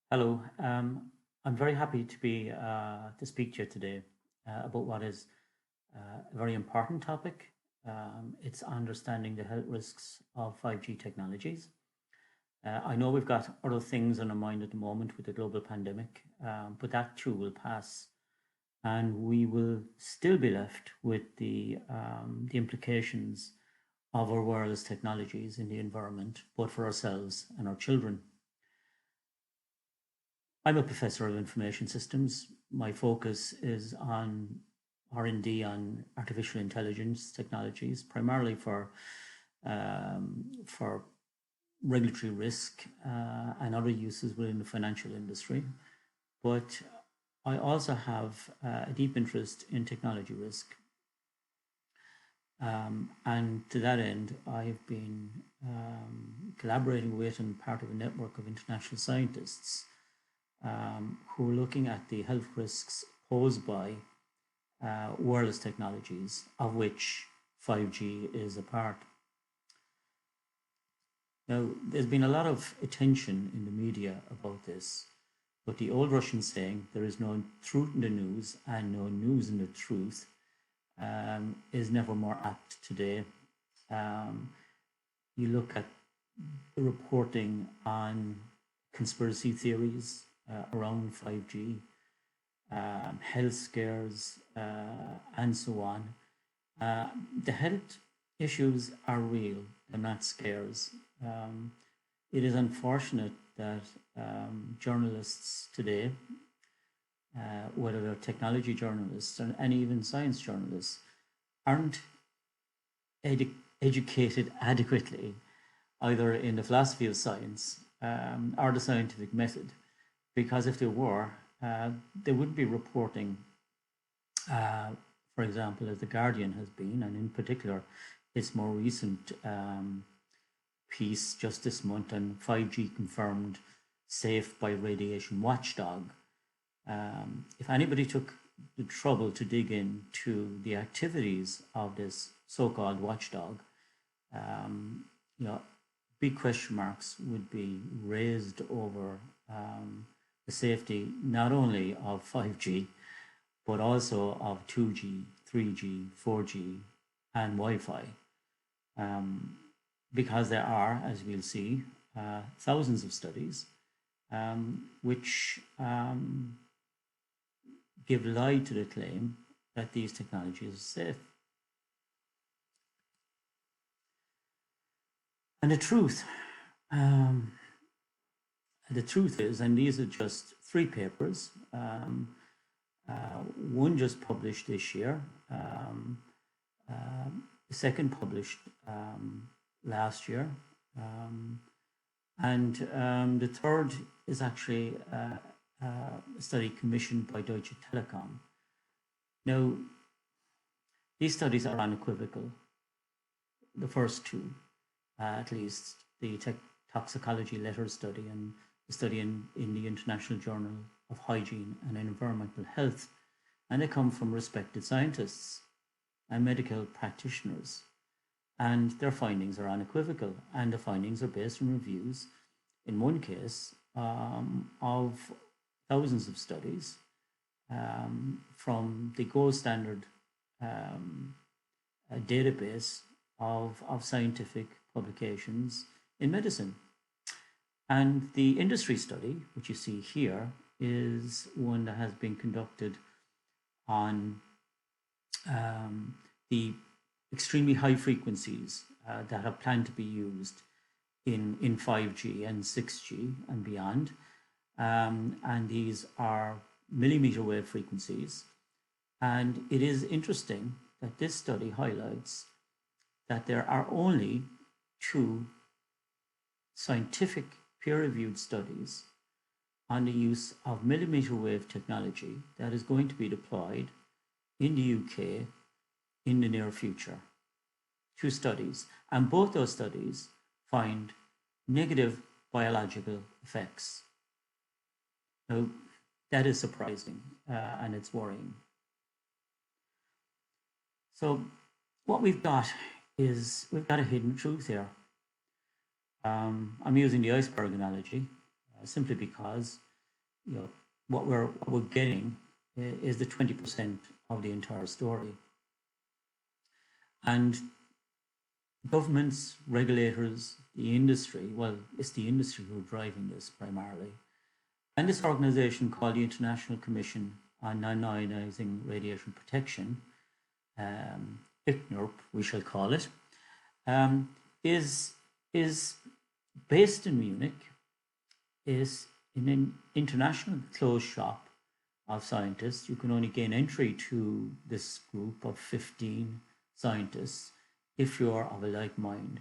Hello. I'm very happy to be to speak to you today about what is a very important topic. It's understanding the health risks of 5G technologies. I know we've got other things on our mind at the moment with the global pandemic, but that too will pass, and we will still be left with the implications of our wireless technologies in the environment, both for ourselves and our children. I'm a professor of information systems. My focus is on R&D on artificial intelligence technologies, primarily for regulatory risk and other uses within the financial industry. But I also have a deep interest in technology risk. And to that end, I've been collaborating with and part of a network of international scientists who are looking at the health risks posed by wireless technologies, of which 5G is a part. Now, there's been a lot of attention in the media about this, but the old Russian saying, there is no truth in the news and no news in the truth, is never more apt today. You look at the reporting on conspiracy theories around 5G, health scares, and so on. The health issues are real, they're not scares. It is unfortunate that journalists today, whether they're technology journalists and even science journalists, aren't educated adequately either in the philosophy of science or the scientific method. Because if they were, they wouldn't be reporting, for example, as The Guardian has been, and in particular, its more recent piece just this month on 5G confirmed safe by radiation watchdog. If anybody took the trouble to dig into the activities of this so-called watchdog, big question marks would be raised over the safety not only of 5G, but also of 2G, 3G, 4G, and Wi-Fi. Because there are, as we'll see, thousands of studies which give lie to the claim that these technologies are safe. And the truth is, and these are just three papers, one just published this year, the second published last year, and the third is actually a study commissioned by Deutsche Telekom. Now, these studies are unequivocal. The first two, at least, the toxicology letter study and the study in the International Journal of Hygiene and Environmental Health, and they come from respected scientists and medical practitioners. And their findings are unequivocal, and the findings are based on reviews, in one case, of thousands of studies from the gold standard database of scientific publications in medicine. And the industry study, which you see here, is one that has been conducted on the extremely high frequencies that are planned to be used in 5G and 6G and beyond. And these are millimeter wave frequencies. And it is interesting that this study highlights that there are only two scientific peer-reviewed studies on the use of millimeter wave technology that is going to be deployed in the UK in the near future. Two studies, and both those studies find negative biological effects. Now, that is surprising and it's worrying. So what we've got is we've got a hidden truth here. I'm using the iceberg analogy simply because what we're getting is the 20% of the entire story. And governments, regulators, the industry, well, it's the industry who are driving this primarily. And this organization called the International Commission on Non-Ionizing Radiation Protection, ICNIRP, we shall call it, is based in Munich, is in an international closed shop of scientists. You can only gain entry to this group of 15 scientists if you're of a like mind.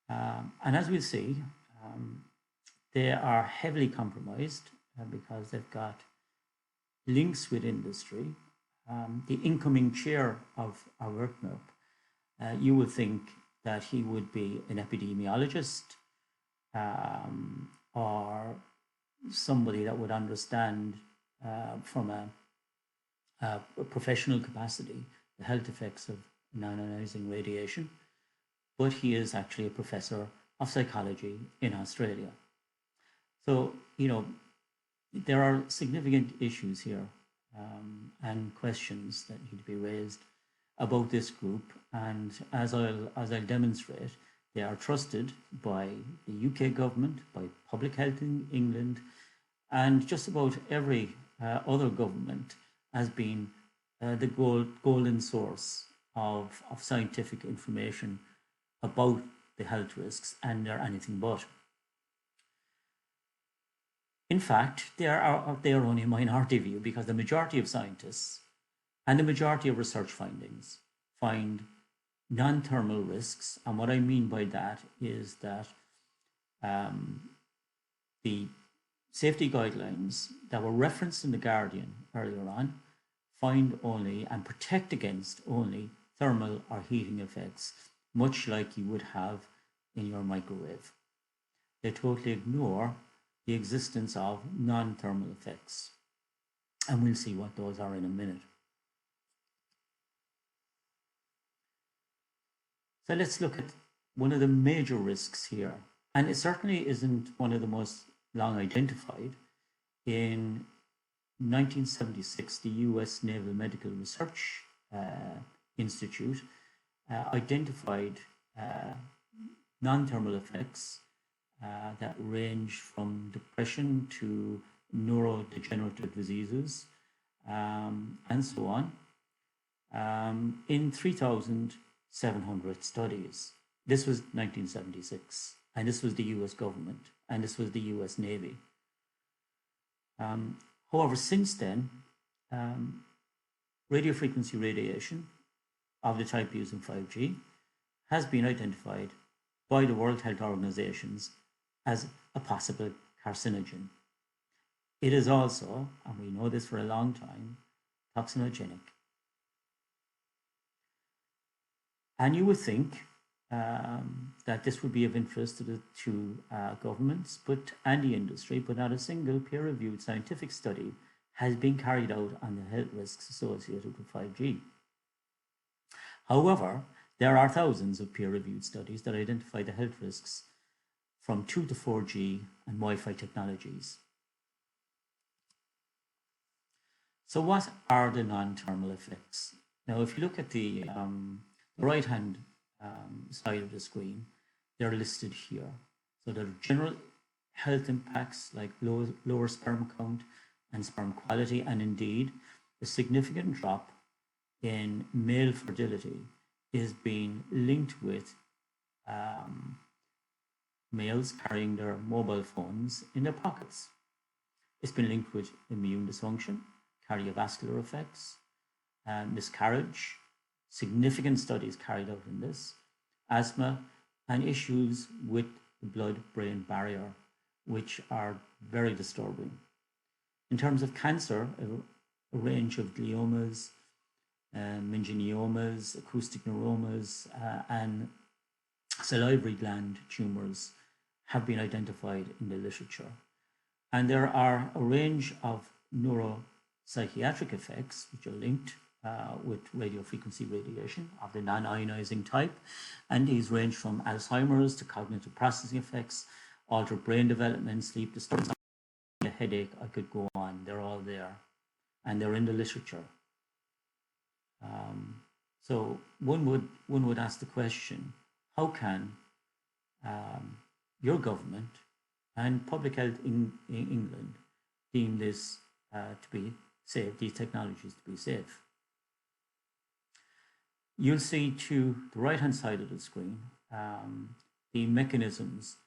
And as we'll see, they are heavily compromised because they've got links with industry. The incoming chair of our ICNIRP, you would think that he would be an epidemiologist or somebody that would understand from a professional capacity the health effects of non-ionizing radiation, but he is actually a professor of psychology in Australia. So, there are significant issues here and questions that need to be raised about this group. And as I'll demonstrate, they are trusted by the UK government, by Public Health in England, and just about every other government as being the golden source of scientific information about the health risks, and they're anything but. In fact, they are only a minority view, because the majority of scientists and the majority of research findings find non-thermal risks. And what I mean by that is that the safety guidelines that were referenced in The Guardian earlier on find only and protect against only thermal or heating effects, much like you would have in your microwave. They totally ignore the existence of non-thermal effects. And we'll see what those are in a minute. So let's look at one of the major risks here. And it certainly isn't one of the most long identified. In 1976, the US Naval Medical Research Institute identified non-thermal effects that range from depression to neurodegenerative diseases and so on in 3,700 studies. This was 1976, and this was the US government, and this was the US Navy. However, since then, radio frequency radiation of the type used in 5G has been identified by the World Health Organizations as a possible carcinogen. It is also, and we know this for a long time, toxinogenic. And you would think that this would be of interest to governments and the industry, but not a single peer-reviewed scientific study has been carried out on the health risks associated with 5G. However, there are thousands of peer-reviewed studies that identify the health risks from 2 to 4G and Wi-Fi technologies. So what are the non-thermal effects? Now, if you look at the right-hand side of the screen, they're listed here. So there are general health impacts like lower sperm count and sperm quality, and indeed a significant drop in male fertility is being linked with males carrying their mobile phones in their pockets. It's been linked with immune dysfunction, cardiovascular effects, miscarriage, significant studies carried out in this, asthma, and issues with the blood-brain barrier, which are very disturbing. In terms of cancer, a range of gliomas, meningiomas, acoustic neuromas, and salivary gland tumors have been identified in the literature. And there are a range of neuropsychiatric effects which are linked with radiofrequency radiation of the non-ionizing type. And these range from Alzheimer's to cognitive processing effects, altered brain development, sleep disturbance, headache, I could go on. They're all there, and they're in the literature. So one would ask the question: how can your government and public health in England deem this to be safe, these technologies to be safe? You'll see to the right-hand side of the screen the mechanisms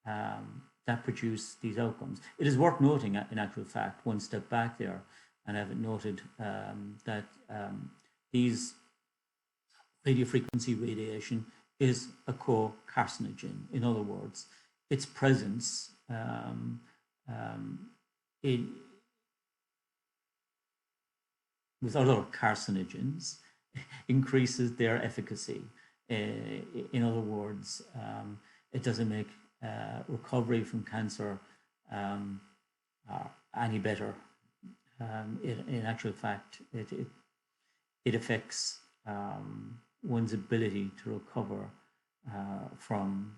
that produce these outcomes. It is worth noting, in actual fact, one step back there, and I've noted that these radio frequency radiation is a co-carcinogen. In other words, its presence with other carcinogens increases their efficacy. In other words, it doesn't make recovery from cancer any better. In actual fact, it affects one's ability to recover from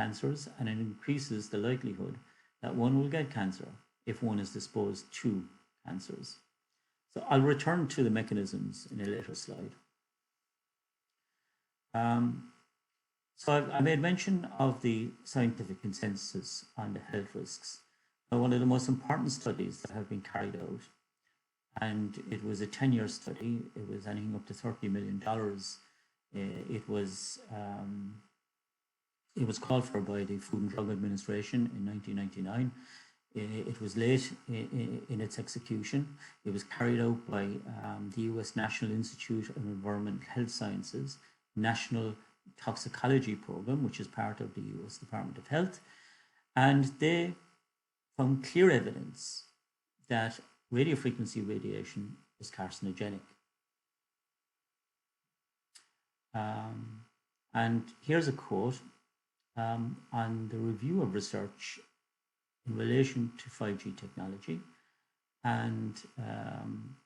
cancers, and it increases the likelihood that one will get cancer if one is disposed to cancers. So I'll return to the mechanisms in a later slide. So I made mention of the scientific consensus on the health risks. Now, one of the most important studies that have been carried out, and it was a 10-year study. It was anything up to $30 million. It was called for by the Food and Drug Administration in 1999. It was late in its execution. It was carried out by the US National Institute of Environmental Health Sciences National Toxicology Program, which is part of the US Department of Health. And they found clear evidence that radiofrequency radiation is carcinogenic. And here's a quote on the review of research in relation to 5G technology. And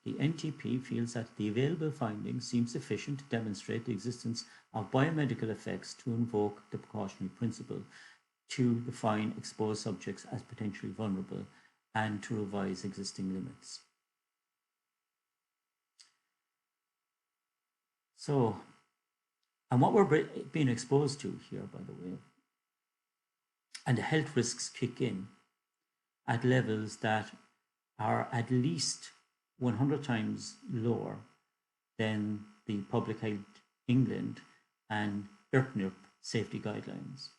the NTP feels that the available findings seem sufficient to demonstrate the existence of biomedical effects to invoke the precautionary principle, to define exposed subjects as potentially vulnerable, and to revise existing limits. So, and what we're being exposed to here, by the way, and the health risks kick in at levels that are at least 100 times lower than the Public Health England and IRCNIRP safety guidelines.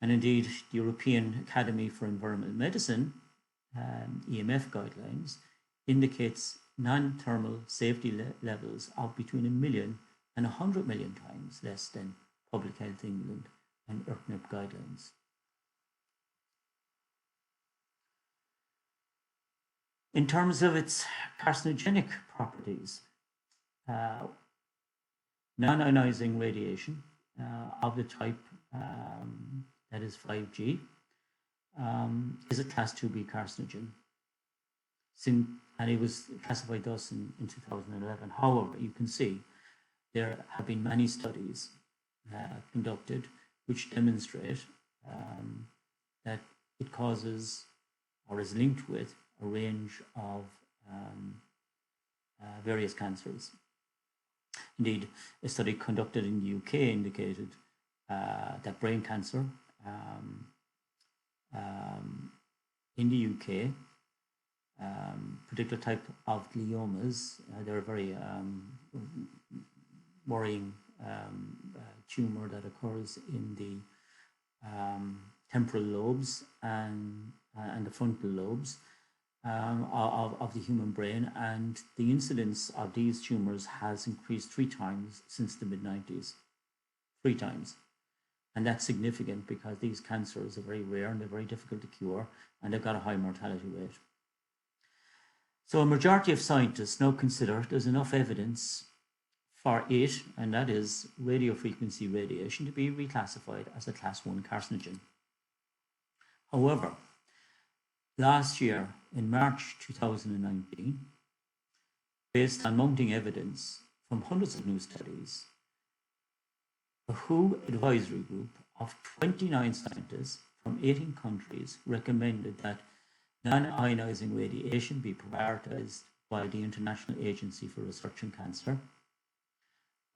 And indeed, the European Academy for Environmental Medicine, EMF guidelines, indicates non-thermal safety levels of between 1 million and 100 million times less than Public Health England and IRCNIRP guidelines. In terms of its carcinogenic properties, non-ionizing radiation of the type that is 5G is a class 2B carcinogen. And it was classified thus in 2011. However, you can see there have been many studies conducted which demonstrate that it causes or is linked with a range of various cancers. Indeed, a study conducted in the UK indicated that brain cancer in the UK, particular type of gliomas, they're a very worrying tumor that occurs in the temporal lobes and the frontal lobes of the human brain, and the incidence of these tumors has increased 3 times since the mid-90s. 3 times. And that's significant because these cancers are very rare and they're very difficult to cure, and they've got a high mortality rate. So a majority of scientists now consider there's enough evidence for it, and that is radiofrequency radiation, to be reclassified as a class 1 carcinogen. However, last year, in March 2019, based on mounting evidence from hundreds of new studies, a WHO advisory group of 29 scientists from 18 countries recommended that non-ionizing radiation be prioritized by the International Agency for Research in Cancer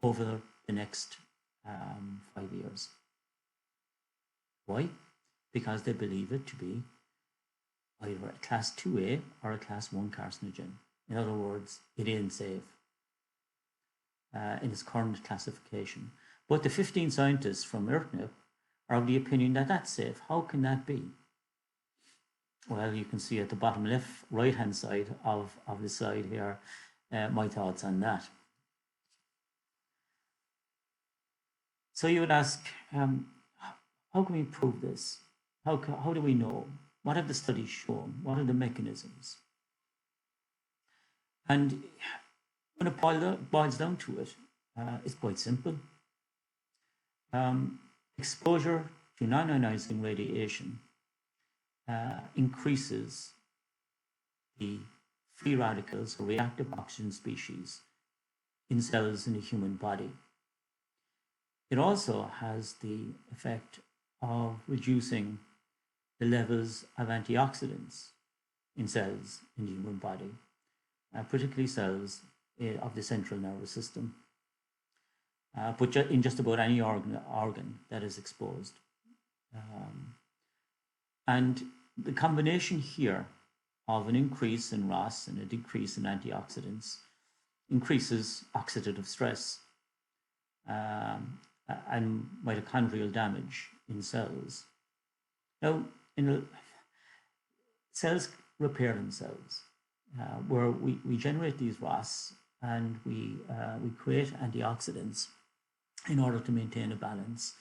over the next 5 years. Why? Because they believe it to be either a class 2A or a class 1 carcinogen. In other words, it ain't safe in its current classification. But the 15 scientists from IRCNIP are of the opinion that that's safe. How can that be? Well, you can see at the bottom left, right-hand side of the slide here, my thoughts on that. So you would ask, how can we prove this? How do we know? What have the studies shown? What are the mechanisms? And when it boils down to it, it's quite simple. Exposure to non-ionizing radiation increases the free radicals or reactive oxygen species in cells in the human body. It also has the effect of reducing the levels of antioxidants in cells in the human body, particularly cells of the central nervous system, but in just about any organ that is exposed. And the combination here of an increase in ROS and a decrease in antioxidants increases oxidative stress and mitochondrial damage in cells. Now, cells repair themselves, where we generate these ROS and we create antioxidants in order to maintain a balance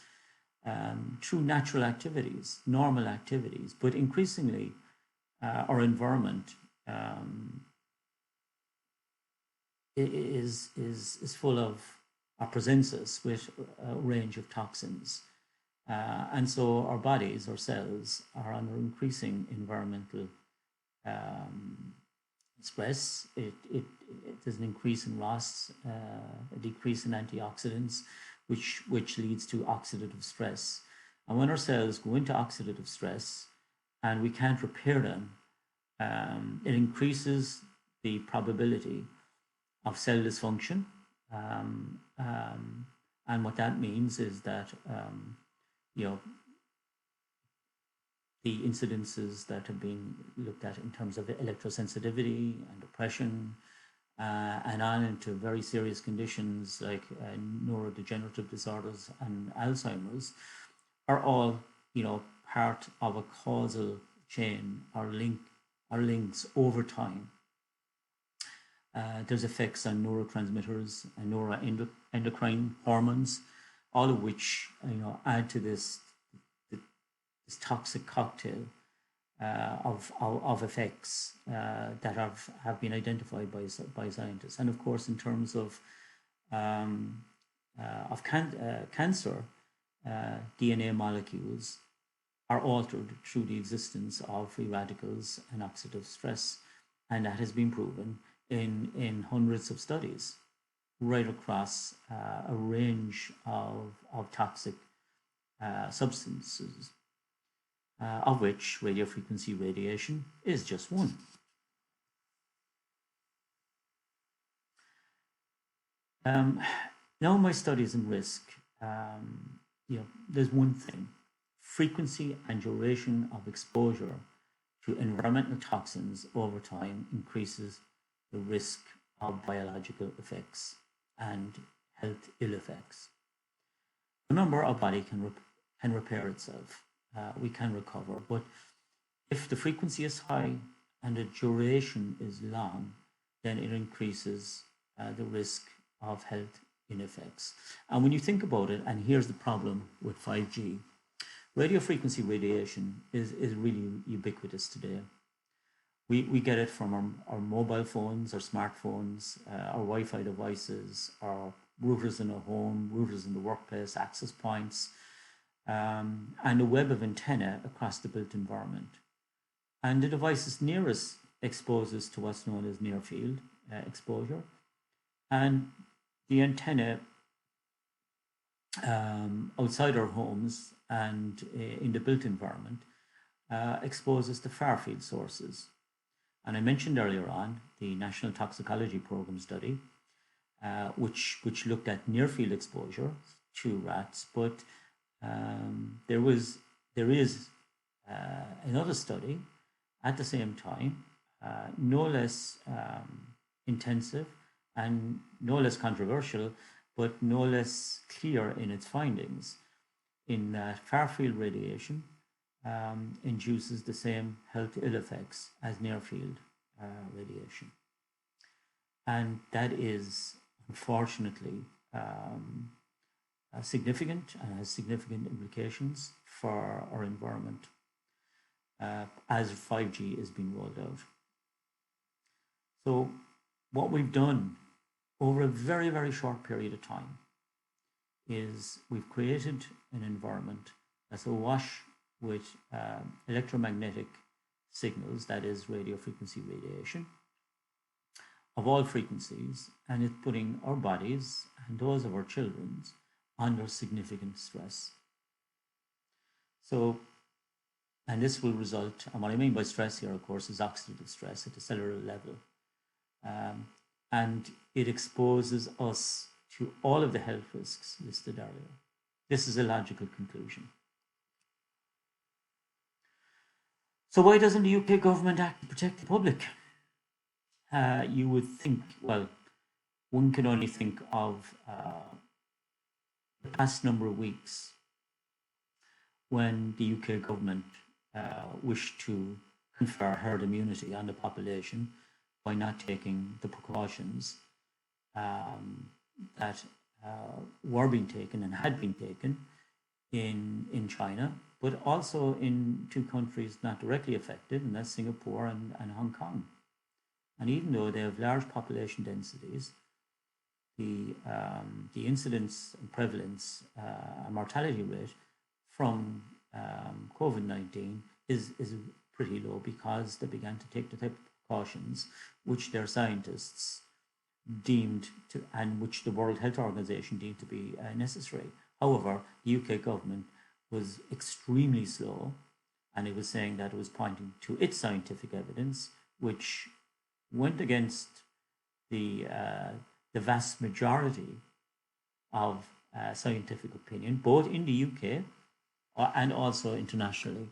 through natural activities, normal activities, but increasingly our environment is full of, or presents us with a range of toxins. And so our bodies, our cells, are under increasing environmental stress. There's an increase in ROS, a decrease in antioxidants, which leads to oxidative stress. And when our cells go into oxidative stress and we can't repair them, it increases the probability of cell dysfunction. And what that means is that the incidences that have been looked at in terms of electrosensitivity and depression, and on into very serious conditions like neurodegenerative disorders and Alzheimer's, are all part of a causal chain or links over time. There's effects on neurotransmitters and neuroendocrine hormones, all of which add to this toxic cocktail of effects that have been identified by scientists. And of course, in terms of cancer, DNA molecules are altered through the existence of free radicals and oxidative stress, and that has been proven in hundreds of studies right across a range of toxic substances, of which radiofrequency radiation is just one. Now my studies in risk, there's one thing: frequency and duration of exposure to environmental toxins over time increases the risk of biological effects and health ill effects. Remember, our body can repair itself. We can recover, but if the frequency is high and the duration is long, then it increases the risk of health ill effects. And when you think about it, and here's the problem with 5G, radio frequency radiation is really ubiquitous today. We get it from our mobile phones, our smartphones, our Wi-Fi devices, our routers in our home, routers in the workplace, access points, and a web of antennae across the built environment. And the devices nearest exposes to what's known as near field exposure. And the antennae outside our homes and in the built environment exposes to far-field sources. And I mentioned earlier on the National Toxicology Program study, which looked at near-field exposure to rats, but there is another study at the same time, no less intensive and no less controversial, but no less clear in its findings, in that far-field radiation induces the same health ill effects as near-field radiation. And that is, unfortunately, significant and has significant implications for our environment as 5G is being rolled out. So what we've done over a very, very short period of time is we've created an environment that's awash with electromagnetic signals, that is radio frequency radiation, of all frequencies, and it's putting our bodies and those of our children under significant stress. So, and this will result, and what I mean by stress here, of course, is oxidative stress at the cellular level. And it exposes us to all of the health risks listed earlier. This is a logical conclusion. So why doesn't the UK government act to protect the public? You would think, well, one can only think of the past number of weeks when the UK government wished to confer herd immunity on the population by not taking the precautions that were being taken and had been taken in China, but also in two countries not directly affected, and that's Singapore and Hong Kong. And even though they have large population densities, the incidence and prevalence and mortality rate from COVID-19 is pretty low, because they began to take the type of precautions which their scientists deemed to, and which the World Health Organization deemed to be necessary. However, the UK government was extremely slow, and it was saying that it was pointing to its scientific evidence, which went against the vast majority of scientific opinion, both in the UK and also internationally.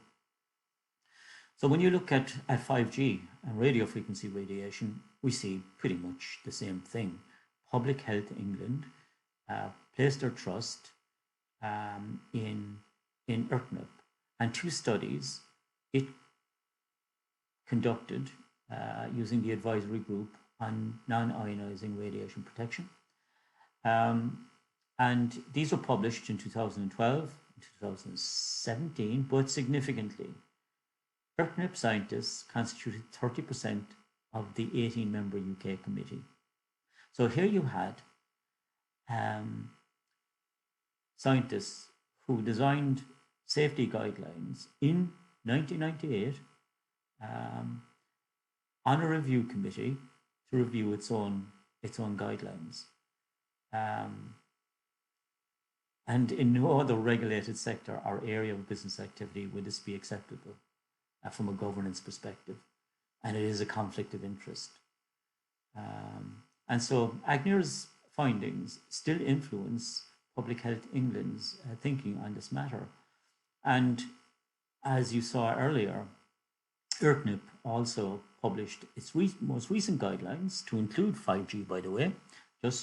So when you look at 5G and radio frequency radiation, we see pretty much the same thing. Public Health England placed their trust in Arqiva, and two studies it conducted using the advisory group on non-ionizing radiation protection. And these were published in 2012 and 2017, but significantly, Arqiva scientists constituted 30% of the 18-member UK committee. So here you had scientists who designed safety guidelines in 1998 on a review committee to review its own guidelines. And in no other regulated sector or area of business activity would this be acceptable from a governance perspective. And it is a conflict of interest. And so Agnir's findings still influence Public Health England's thinking on this matter. And as you saw earlier, Arqiva also published its most recent guidelines, to include 5G, by the way, just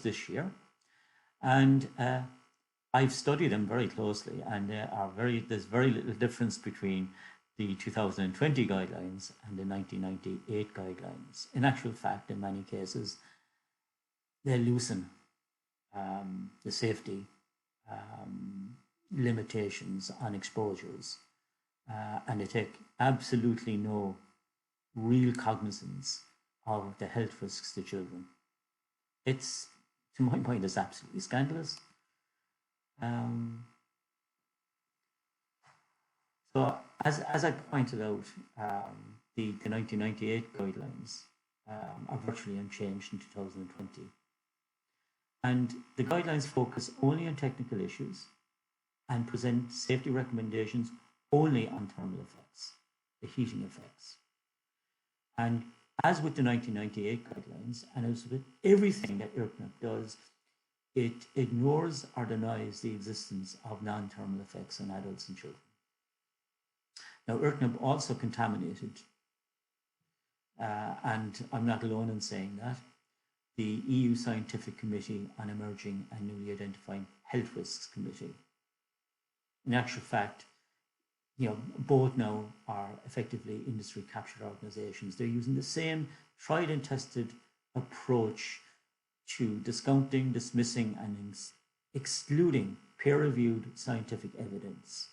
this year. And I've studied them very closely, and there's very little difference between the 2020 guidelines and the 1998 guidelines. In actual fact, in many cases, they loosen the safety limitations on exposures, and they take absolutely no real cognizance of the health risks to children. It's, to my mind, is absolutely scandalous. So as I pointed out, the 1998 guidelines are virtually unchanged in 2020. And the guidelines focus only on technical issues and present safety recommendations only on thermal effects, the heating effects. And as with the 1998 guidelines, and as with everything that IRCNIP does, it ignores or denies the existence of non-thermal effects on adults and children. Now, IRCNIP also contaminated, and I'm not alone in saying that, the EU Scientific Committee on Emerging and Newly Identified Health Risks Committee. In actual fact, both now are effectively industry captured organizations. They're using the same tried and tested approach to discounting, dismissing, and excluding peer-reviewed scientific evidence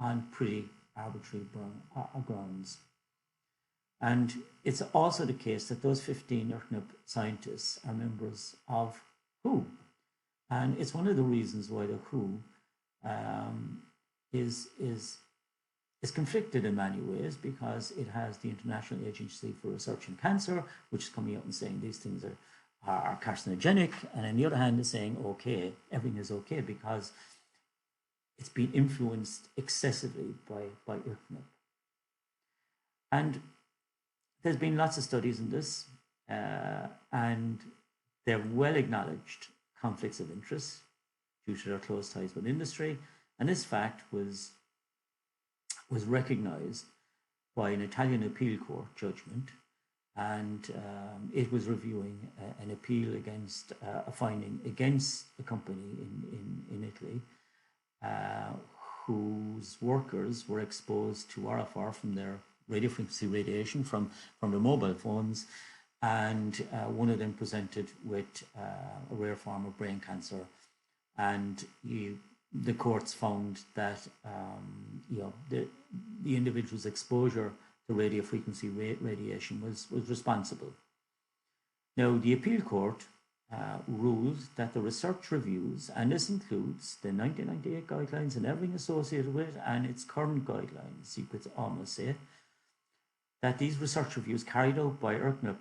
on pretty arbitrary grounds. And it's also the case that those 15 IRCNIP scientists are members of WHO. And it's one of the reasons why the WHO is conflicted in many ways, because it has the International Agency for Research in Cancer, which is coming out and saying these things are carcinogenic, and on the other hand is saying, okay, everything is okay because it's been influenced excessively by IRCNIP. And there's been lots of studies in this, and they're well acknowledged conflicts of interest due to their close ties with industry, and this fact was recognized by an Italian appeal court judgment, and it was reviewing an appeal against a finding against a company in Italy whose workers were exposed to RFR from their radio frequency radiation from their mobile phones, and one of them presented with a rare form of brain cancer, and the courts found that the individual's exposure to radio frequency radiation was responsible. Now, the appeal court ruled that the research reviews, and this includes the 1998 guidelines and everything associated with it, and its current guidelines, you could almost say, that these research reviews carried out by IRCNIP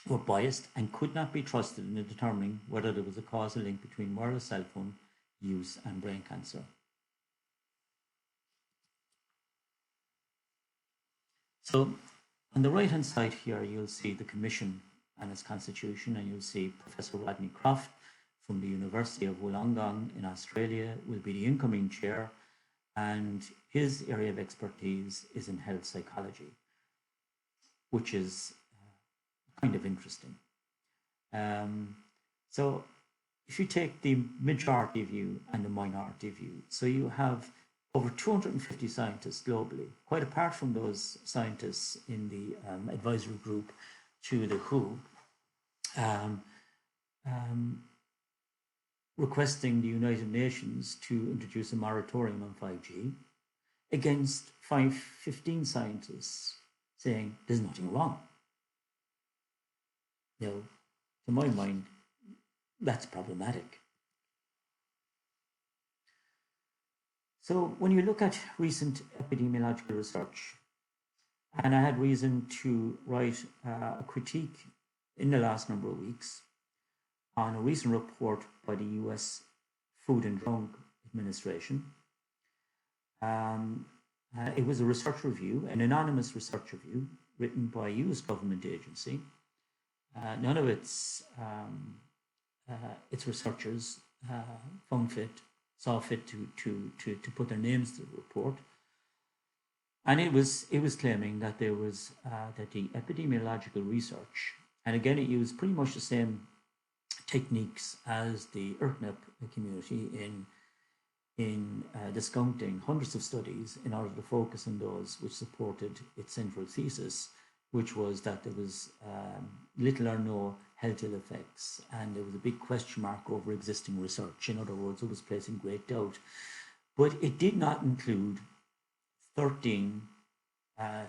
were biased and could not be trusted in determining whether there was a causal link between wireless cell phone use and brain cancer. So on the right hand side here, you'll see the Commission and its constitution, and you'll see Professor Rodney Croft from the University of Wollongong in Australia will be the incoming chair, and his area of expertise is in health psychology, which is kind of interesting. So if you take the majority view and the minority view, so you have over 250 scientists globally, quite apart from those scientists in the advisory group to the WHO, requesting the United Nations to introduce a moratorium on 5G against 15 scientists saying there's nothing wrong. Now, to my mind, that's problematic. So when you look at recent epidemiological research, and I had reason to write a critique in the last number of weeks on a recent report by the US Food and Drug Administration. It was a research review, an anonymous research review written by a US government agency. None of its researchers saw fit to put their names to the report, and it was claiming that there was that the epidemiological research, and again it used pretty much the same techniques as the IRCNIP community in discounting hundreds of studies in order to focus on those which supported its central thesis, which was that there was little or no health ill effects, and there was a big question mark over existing research. In other words, it was placing great doubt. But it did not include 13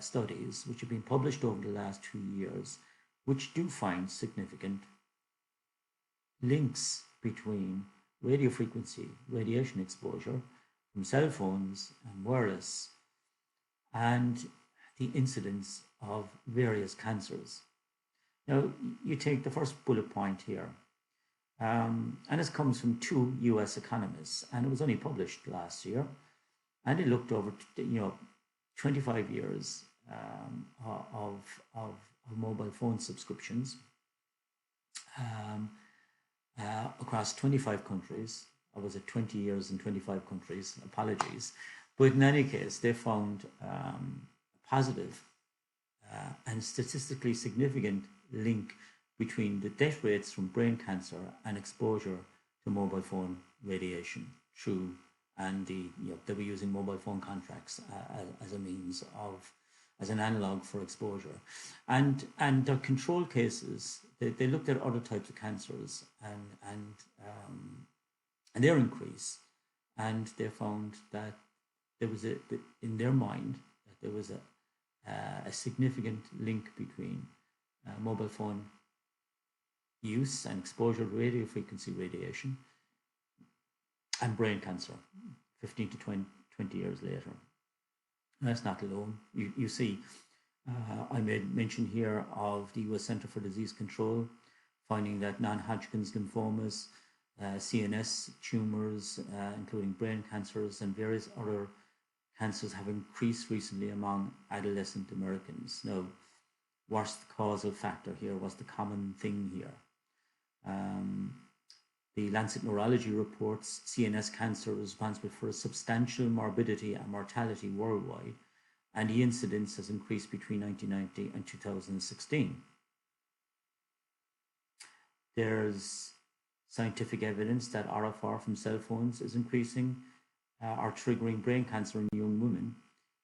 studies which have been published over the last 2 years, which do find significant links between radio frequency, radiation exposure from cell phones and wireless, and the incidence of various cancers. Now, you take the first bullet point here, and this comes from 2 US economists, and it was only published last year. And they looked over, 25 years of mobile phone subscriptions um, across 25 countries. I was at 20 years in 25 countries, apologies. But in any case, they found a positive and statistically significant link between the death rates from brain cancer and exposure to mobile phone radiation through, and they were using mobile phone contracts as a means of, as an analog for exposure. And their control cases, they looked at other types of cancers and their increase, and they found that there was in their mind, that there was a significant link between mobile phone use and exposure to radio frequency radiation and brain cancer 15 to 20 years later. And that's not alone. You see, I made mention here of the US Center for Disease Control finding that non-Hodgkin's lymphomas, CNS tumors, including brain cancers and various other cancers, have increased recently among adolescent Americans. Now, what's the causal factor here? What's the common thing here? The Lancet Neurology reports CNS cancer is responsible for a substantial morbidity and mortality worldwide, and the incidence has increased between 1990 and 2016. There's scientific evidence that RFR from cell phones is increasing or triggering brain cancer in young women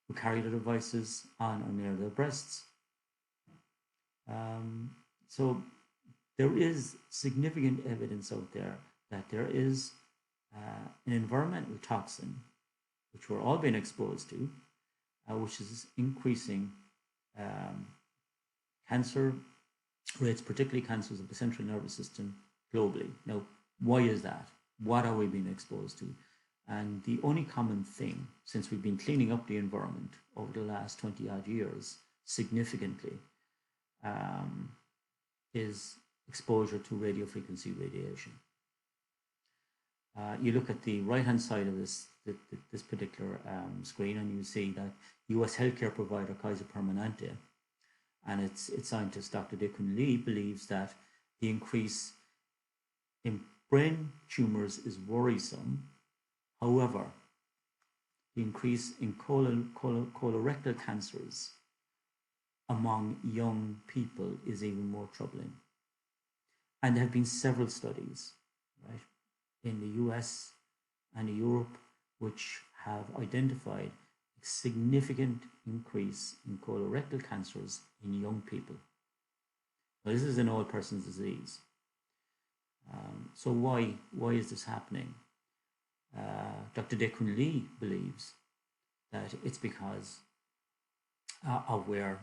who carry the devices on or near their breasts. So there is significant evidence out there that there is an environmental toxin, which we're all being exposed to, which is increasing cancer rates, particularly cancers of the central nervous system globally. Now, why is that? What are we being exposed to? And the only common thing, since we've been cleaning up the environment over the last 20 odd years significantly, is exposure to radio frequency radiation. You look at the right-hand side of this particular screen, and you see that US healthcare provider Kaiser Permanente and its scientist Dr. Daquin Lee believes that the increase in brain tumors is worrisome. However, the increase in colorectal cancers among young people is even more troubling. And there have been several studies, right, in the US and Europe, which have identified a significant increase in colorectal cancers in young people. Now, this is an all person's disease. So why is this happening? Dr. Daquin Lee believes that it's because of where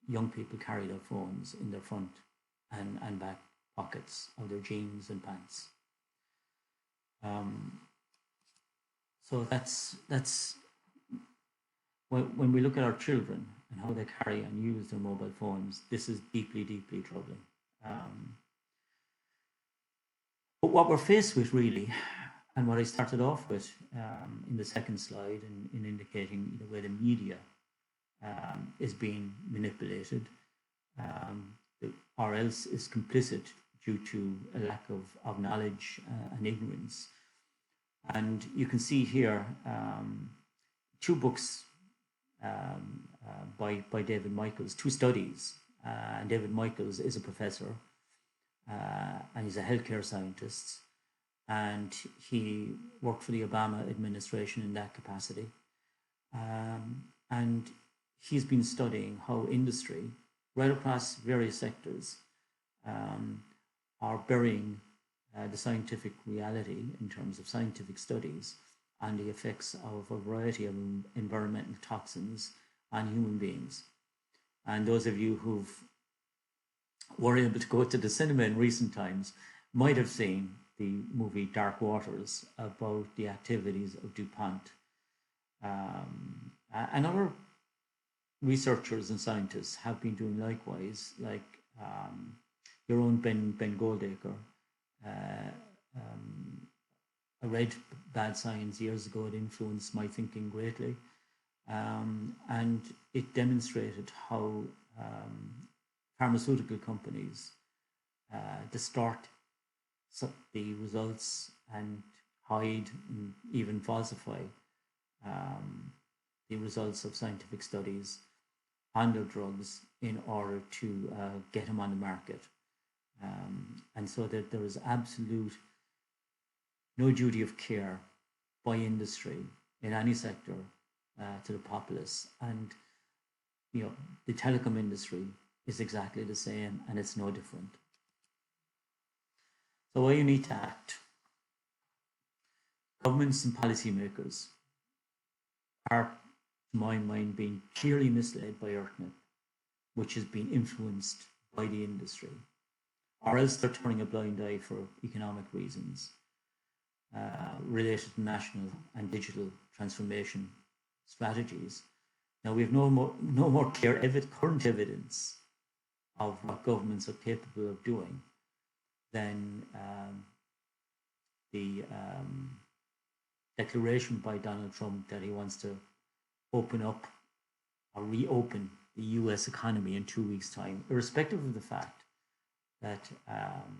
young people carry their phones in their front and back pockets of their jeans and pants. So that's when we look at our children and how they carry and use their mobile phones, this is deeply, deeply troubling. But what we're faced with really, and what I started off with in the second slide in indicating the way the media is being manipulated, or else is complicit due to a lack of knowledge and ignorance. And you can see here two books by David Michaels, two studies. And David Michaels is a professor and he's a healthcare scientist, and he worked for the Obama administration in that capacity. And he's been studying how industry, right across various sectors, are burying the scientific reality in terms of scientific studies and the effects of a variety of environmental toxins on human beings. And those of you who've were able to go to the cinema in recent times might have seen the movie Dark Waters about the activities of DuPont. And other researchers and scientists have been doing likewise, like your own Ben Goldacre I read Bad Science years ago. It influenced my thinking greatly. And it demonstrated how pharmaceutical companies distort the results and hide and even falsify the results of scientific studies on their drugs in order to get them on the market. And so that there is absolute no duty of care by industry in any sector to the populace. And the telecom industry is exactly the same, and it's no different. So why you need to act? Governments and policymakers are, to my mind, being clearly misled by ARPANET, which has been influenced by the industry, or else they're turning a blind eye for economic reasons related to national and digital transformation strategies. Now, we have no more clear current evidence of what governments are capable of doing than the declaration by Donald Trump that he wants to open up or reopen the US economy in 2 weeks' time, irrespective of the fact that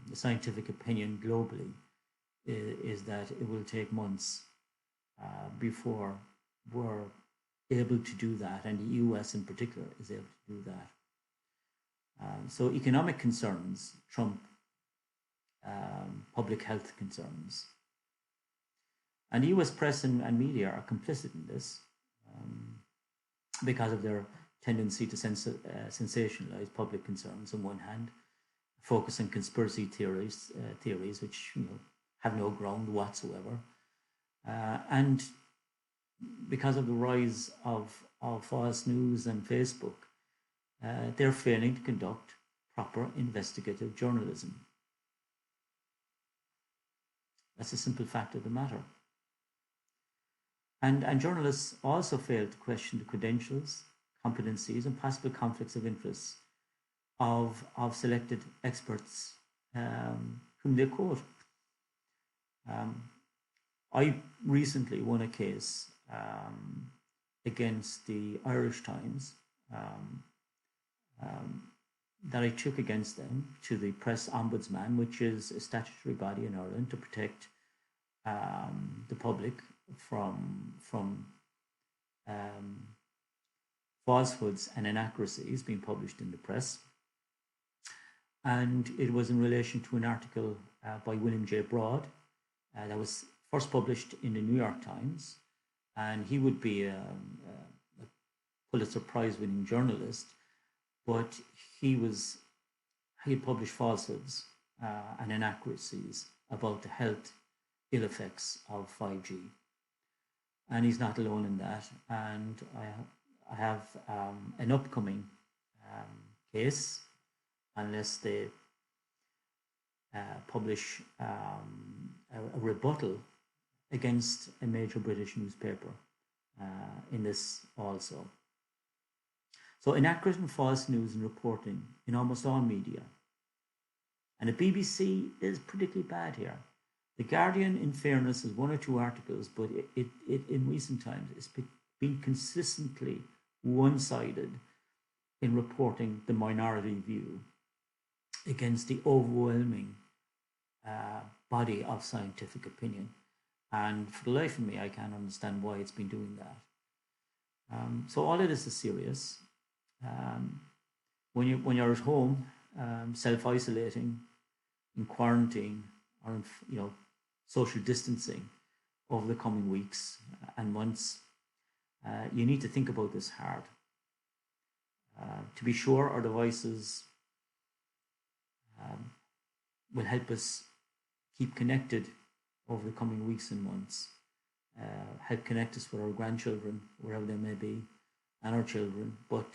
the scientific opinion globally is that it will take months before we're able to do that, and the US in particular is able to do that. So economic concerns trump public health concerns. And the US press and media are complicit in this because of their tendency to sensationalize public concerns on one hand, focus on conspiracy theories which have no ground whatsoever, and because of the rise of false news and Facebook, they're failing to conduct proper investigative journalism. That's a simple fact of the matter. And journalists also fail to question the credentials, competencies, and possible conflicts of interest of selected experts whom they quote. I recently won a case against the Irish Times that I took against them to the Press Ombudsman, which is a statutory body in Ireland to protect the public from falsehoods and inaccuracies being published in the press. And it was in relation to an article by William J. Broad that was first published in the New York Times, and he would be a Pulitzer Prize winning journalist, but he had published falsehoods and inaccuracies about the health ill effects of 5G. And he's not alone in that. And I have an upcoming case, unless they publish a rebuttal against a major British newspaper in this also. So inaccurate and false news and reporting in almost all media. And the BBC is particularly bad here. The Guardian, in fairness, has one or two articles, but it in recent times it's been consistently one-sided in reporting the minority view against the overwhelming body of scientific opinion. And for the life of me, I can't understand why it's been doing that. So all of this is serious. When you're at home, self-isolating, in quarantine, or in, social distancing over the coming weeks and months, you need to think about this hard. To be sure, our devices will help us keep connected over the coming weeks and months, help connect us with our grandchildren, wherever they may be, and our children. But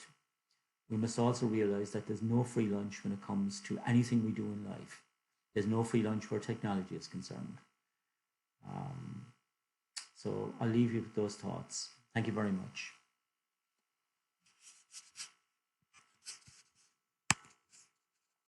we must also realize that there's no free lunch when it comes to anything we do in life. There's no free lunch where technology is concerned. So I'll leave you with those thoughts. Thank you very much.